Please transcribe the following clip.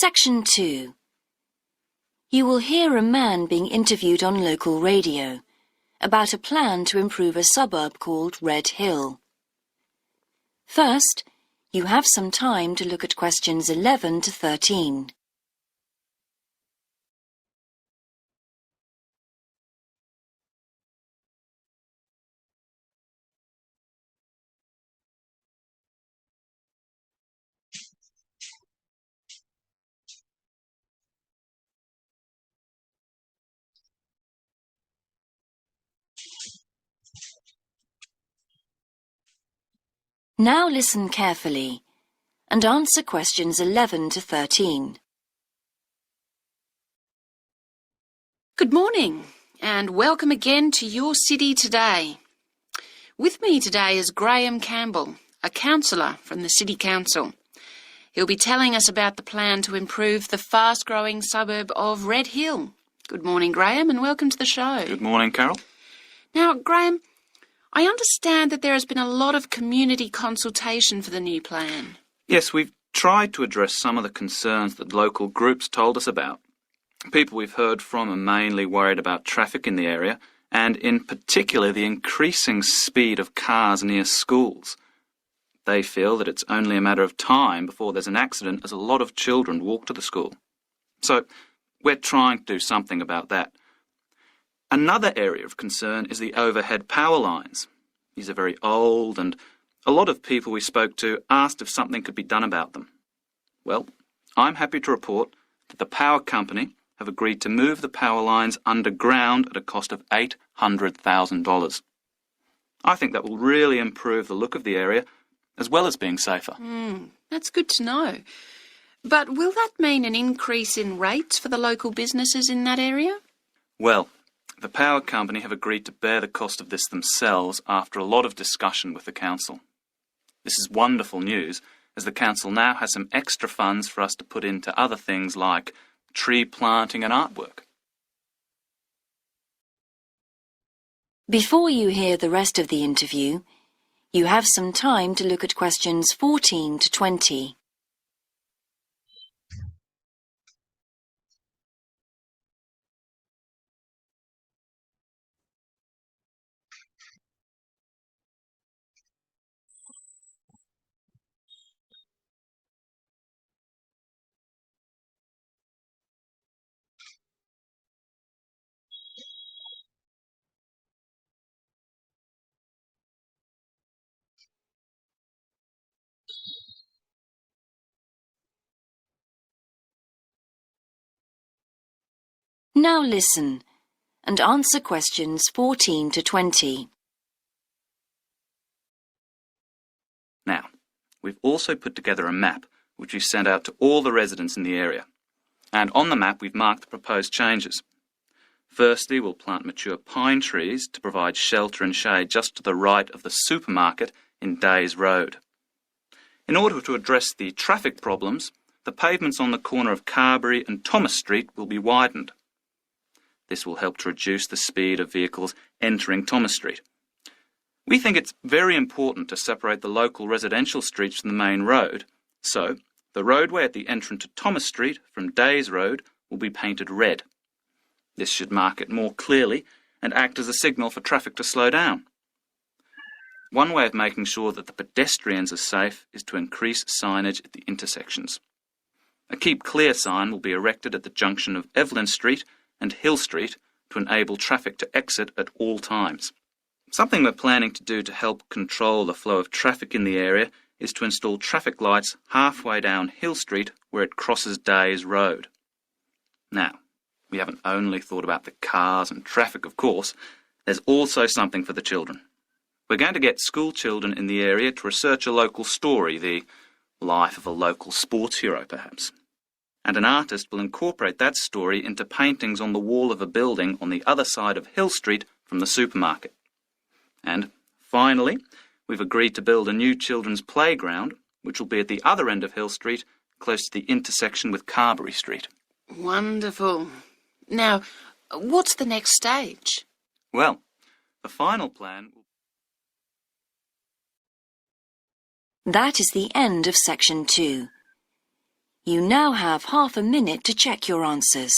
Section 2. You will hear a man being interviewed on local radio about a plan to improve a suburb called Red Hill. First, you have some time to look at questions 11 to 13. Now listen carefully and answer questions 11 to 13. Good morning and welcome again to your city today. With me today is Graham Campbell, a councillor from the City Council. He'll be telling us about the plan to improve the fast-growing suburb of Red Hill. Good morning, Graham, and welcome to the show. Good morning, Carol. Now, Graham, I understand that there has been a lot of community consultation for the new plan. Yes, we've tried to address some of the concerns that local groups told us about. People we've heard from are mainly worried about traffic in the area, and in particular the increasing speed of cars near schools. They feel that it's only a matter of time before there's an accident as a lot of children walk to the school. So we're trying to do something about that. Another area of concern is the overhead power lines. These are very old, and a lot of people we spoke to asked if something could be done about them. Well, I'm happy to report that the power company have agreed to move the power lines underground at a cost of $800,000. I think that will really improve the look of the area, as well as being safer. That's good to know. But will that mean an increase in rates for the local businesses in that area? Well, the power company have agreed to bear the cost of this themselves after a lot of discussion with the council. This is wonderful news, as the council now has some extra funds for us to put into other things like tree planting and artwork. Before you hear the rest of the interview, you have some time to look at questions 14 to 20. Now listen and answer questions 14 to 20. Now, we've also put together a map which we've sent out to all the residents in the area. And on the map we've marked the proposed changes. Firstly, we'll plant mature pine trees to provide shelter and shade just to the right of the supermarket in Days Road. In order to address the traffic problems, the pavements on the corner of Carberry and Thomas Street will be widened. This will help to reduce the speed of vehicles entering Thomas Street. We think it's very important to separate the local residential streets from the main road, so the roadway at the entrance to Thomas Street from Days Road will be painted red. This should mark it more clearly and act as a signal for traffic to slow down. One way of making sure that the pedestrians are safe is to increase signage at the intersections. A Keep Clear sign will be erected at the junction of Evelyn Street and Hill Street to enable traffic to exit at all times. Something we're planning to do to help control the flow of traffic in the area is to install traffic lights halfway down Hill Street where it crosses Days Road. Now, we haven't only thought about the cars and traffic, of course. There's also something for the children. We're going to get school children in the area to research a local story, the life of a local sports hero, perhaps. And an artist will incorporate that story into paintings on the wall of a building on the other side of Hill Street from the supermarket. And finally, we've agreed to build a new children's playground, which will be at the other end of Hill Street, close to the intersection with Carberry Street. Wonderful. Now, what's the next stage? Well, the final plan will... That is the end of Section 2. You now have half a minute to check your answers.